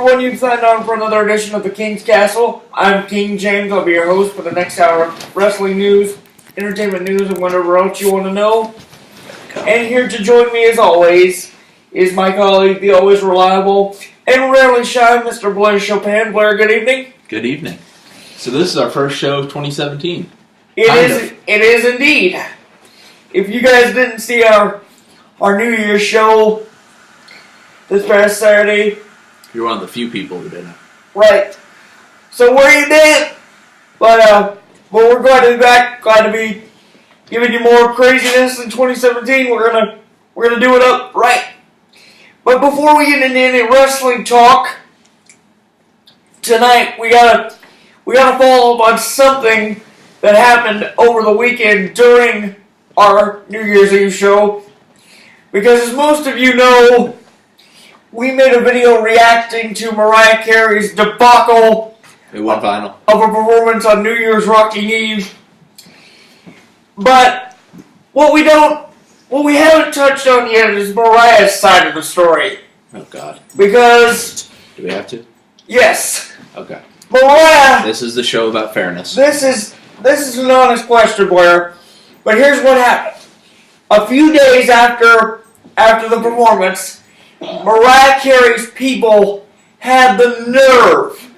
everyone, you've signed on for another edition of the King's Castle. I'm King James. I'll be your host for the next hour of wrestling news, entertainment news, and whatever else you want to know. And here to join me, as always, is my colleague, the always reliable and rarely shy Mr. Blair Chopin. Blair, good evening. Good evening. So this is our first show of 2017. It is indeed. If you guys didn't see our New Year's show this past Saturday, You're one of the few people who didn't. right? So where you been? But we're glad to be back. Glad to be giving you more craziness in 2017. We're gonna do it up right. But before we get into any wrestling talk tonight, we gotta follow up on something that happened over the weekend during our New Year's Eve show. Because as most of you know, we made a video reacting to Mariah Carey's debacle It went viral. of a performance on New Year's Rocking Eve. But what we haven't touched on yet is Mariah's side of the story. Oh, God. Because, Do we have to? yes, Okay. Mariah, This is the show about fairness. this is an honest question, Blair. But here's what happened. A few days after the performance, Mariah Carey's people had the nerve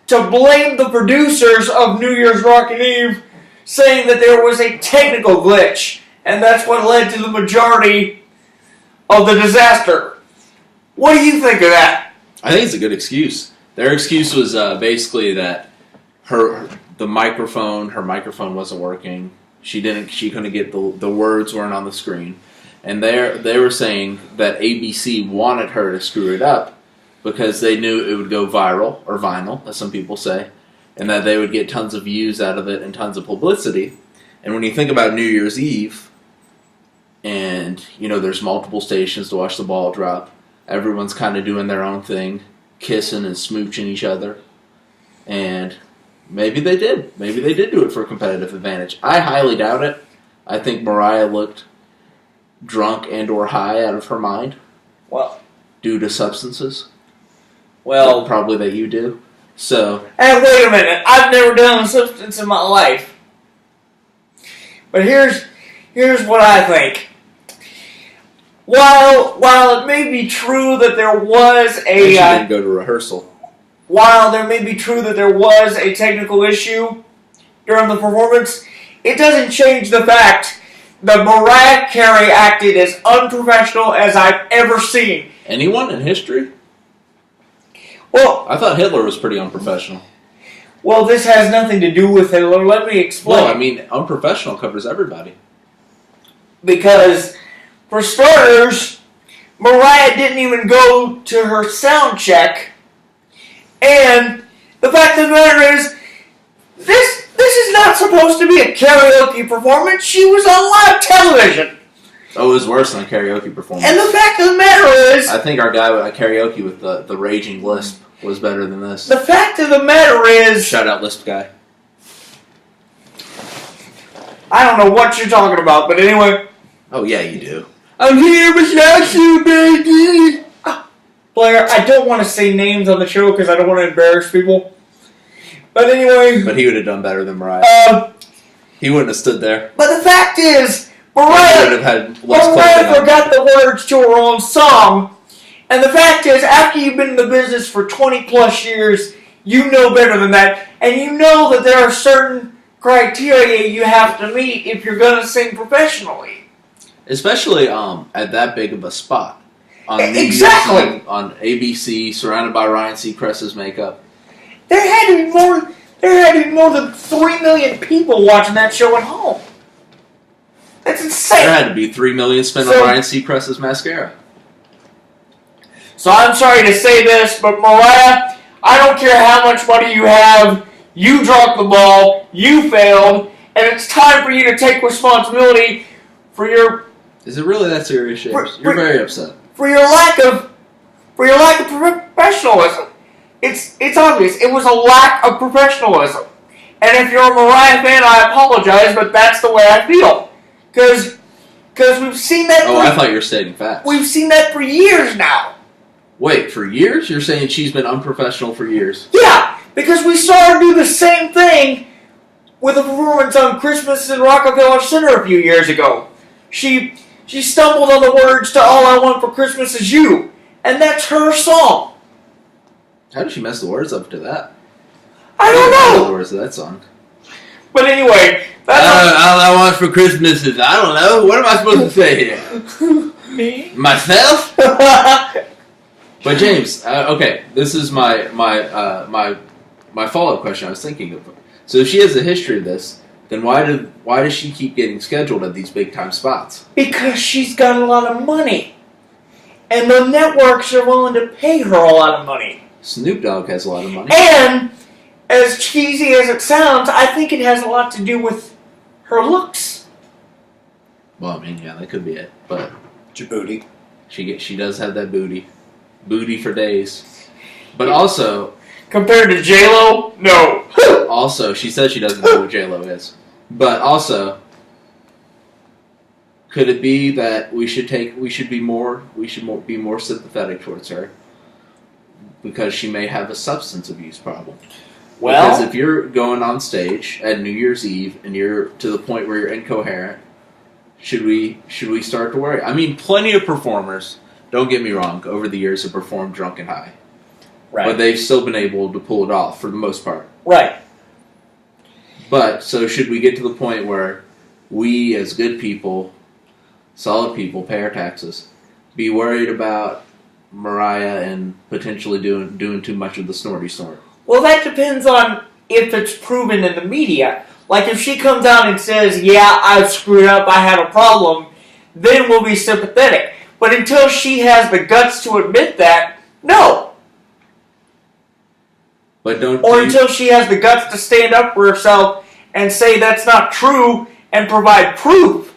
to blame the producers of New Year's Rockin' Eve, saying that there was a technical glitch, and that's what led to the majority of the disaster. What do you think of that? I think it's a good excuse. Their excuse was basically that her microphone wasn't working. She couldn't get the words weren't on the screen. And they were saying that ABC wanted her to screw it up because they knew it would go viral, or vinyl, as some people say, and that they would get tons of views out of it and tons of publicity. And when you think about New Year's Eve, and, there's multiple stations to watch the ball drop, everyone's kind of doing their own thing, kissing and smooching each other, and maybe they did. Maybe they did do it for a competitive advantage. I highly doubt it. I think Mariah looked drunk and or high out of her mind. Well, due to substances. Well, probably that you do. So. Hey, wait a minute. I've never done a substance in my life. But here's what I think. While it may be true that there was She didn't go to rehearsal. While there may be true that there was a technical issue during the performance, it doesn't change the fact that Mariah Carey acted as unprofessional as I've ever seen. Anyone in history? Well, I thought Hitler was pretty unprofessional. Well, this has nothing to do with Hitler. Let me explain. Well, I mean, unprofessional covers everybody. Because, for starters, Mariah didn't even go to her sound check. And the fact of the matter is, this is not supposed to be a karaoke performance. She was on live television. Oh, it was worse than a karaoke performance. And the fact of the matter is, I think our guy with karaoke with the raging lisp was better than this. The fact of the matter is, shout out lisp guy. I don't know what you're talking about, but anyway. Oh yeah, you do. I'm here without you, baby. Blair, I don't want to say names on the show because I don't want to embarrass people. But anyway. But he would have done better than Mariah. He wouldn't have stood there. But the fact is, Mariah forgot the words to her own song. And the fact is, after you've been in the business for 20 plus years, you know better than that. And you know that there are certain criteria you have to meet if you're going to sing professionally. Especially at that big of a spot. Exactly. On ABC, surrounded by Ryan Seacrest's makeup. There had to be more than 3 million people watching that show at home. That's insane. There had to be 3 million spent on Ryan Seacrest's mascara. So I'm sorry to say this, but Mariah, I don't care how much money you have, you dropped the ball, you failed, and it's time for you to take responsibility for your... Is it really that serious, James? You're very upset. For your lack of professionalism. It's obvious. It was a lack of professionalism. And if you're a Mariah fan, I apologize, but that's the way I feel. Because we've seen that... I thought you were stating facts. We've seen that for years now. Wait, for years? You're saying she's been unprofessional for years? Yeah, because we saw her do the same thing with a performance on Christmas in Rockefeller Center a few years ago. She stumbled on the words to All I Want for Christmas Is You, and that's her song. How did she mess the words up to that? I don't know. The words to that song. But anyway, that's all I want for Christmas is, I don't know, what am I supposed to say here? me? Myself? But James, okay, this is my follow-up question I was thinking of. So if she has a history of this, then why does she keep getting scheduled at these big-time spots? Because she's got a lot of money. And the networks are willing to pay her a lot of money. Snoop Dogg has a lot of money. And, as cheesy as it sounds, I think it has a lot to do with her looks. Well, I mean, yeah, that could be it. But Djibouti. She does have that booty. Booty for days. But also... Compared to J-Lo? No. Also, she says she doesn't know who J-Lo is. But also, could it be that we should be more sympathetic towards her because she may have a substance abuse problem? Well, because if you're going on stage at New Year's Eve and you're to the point where you're incoherent, should we start to worry? I mean, plenty of performers, don't get me wrong, over the years have performed drunk and high. right. But they've still been able to pull it off for the most part. Right. But, so should we get to the point where we, as good people, solid people, pay our taxes, be worried about Mariah and potentially doing too much of the snorty snort? Well, that depends on if it's proven in the media. Like, if she comes out and says, yeah, I've screwed up, I had a problem, then we'll be sympathetic. But until she has the guts to admit that, no. But until she has the guts to stand up for herself and say that's not true and provide proof.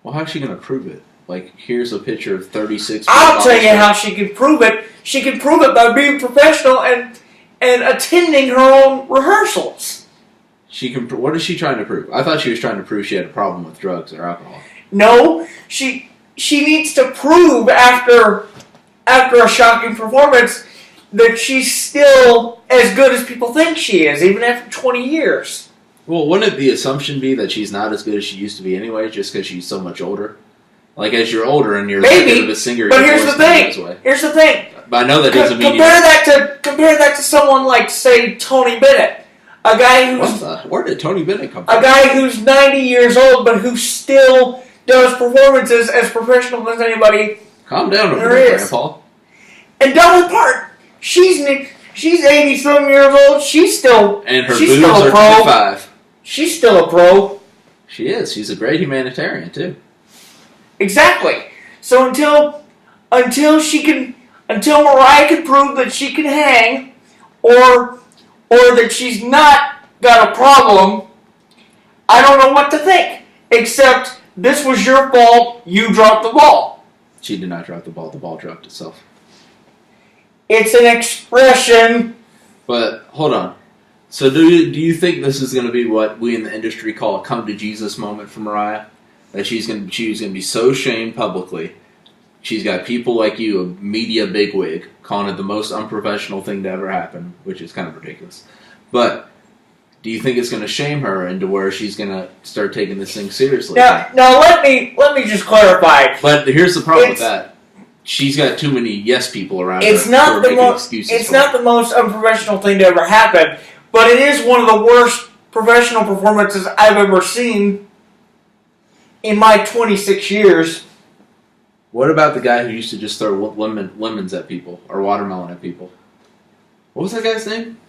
Well, how's she going to prove it? Like, here's a picture of 36... I'll tell you how she can prove it. She can prove it by being professional and attending her own rehearsals. What is she trying to prove? I thought she was trying to prove she had a problem with drugs or alcohol. No, she needs to prove after a shocking performance that she's still as good as people think she is, even after 20 years. Well, wouldn't the assumption be that she's not as good as she used to be anyway, just because she's so much older? Like, as you're older and you're maybe, a singer, but here's the thing. Here's the thing. But I know that doesn't mean compare that to someone like, say, Tony Bennett, a guy who's where did Tony Bennett come from? A guy who's 90 years old, but who still does performances as professional as anybody. Calm down over there, Grandpa. And Dolly Parton, she's 80-some years old. She's still and her she's boobs still a are pro. 25. She's still a pro. She is. She's a great humanitarian too. Exactly. So until Mariah can prove that she can hang, or that she's not got a problem, I don't know what to think. Except this was your fault. You dropped the ball. She did not drop the ball. The ball dropped itself. It's an expression. But hold on. So do you think this is going to be what we in the industry call a come to Jesus moment for Mariah? That she's going to be so shamed publicly. She's got people like you, a media bigwig, calling it the most unprofessional thing to ever happen, which is kind of ridiculous. But do you think it's going to shame her into where she's going to start taking this thing seriously? Now let me just clarify. But here's the problem with that. She's got too many yes people around her. It's not the most unprofessional thing to ever happen, but it is one of the worst professional performances I've ever seen in my 26 years. What about the guy who used to just throw lemons at people or watermelon at people? What was that guy's name?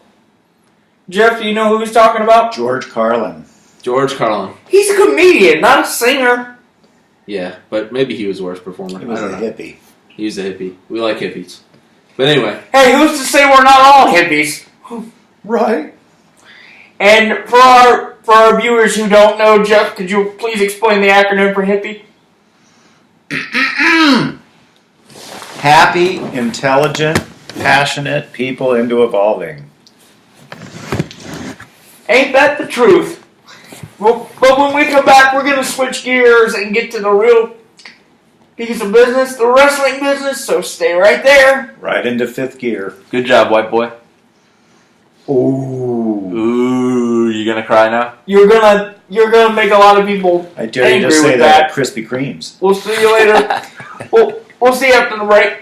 Jeff, do you know who he's talking about? George Carlin. George Carlin. He's a comedian, not a singer. Yeah, but maybe he was the worst performer. He was a hippie. He was a hippie. We like hippies. But anyway. Hey, who's to say we're not all hippies? Right. And for our viewers who don't know, Jeff, could you please explain the acronym for hippie? Happy, intelligent, passionate people into evolving. Ain't that the truth? Well, but when we come back, we're going to switch gears and get to the real piece of business, the wrestling business, so stay right there. Right into fifth gear. Good job, white boy. Ooh. Ooh, you gonna cry now? You're gonna make a lot of people I dare you to angry say with that that. at Krispy Kremes. We'll see you later. We'll see you after the break.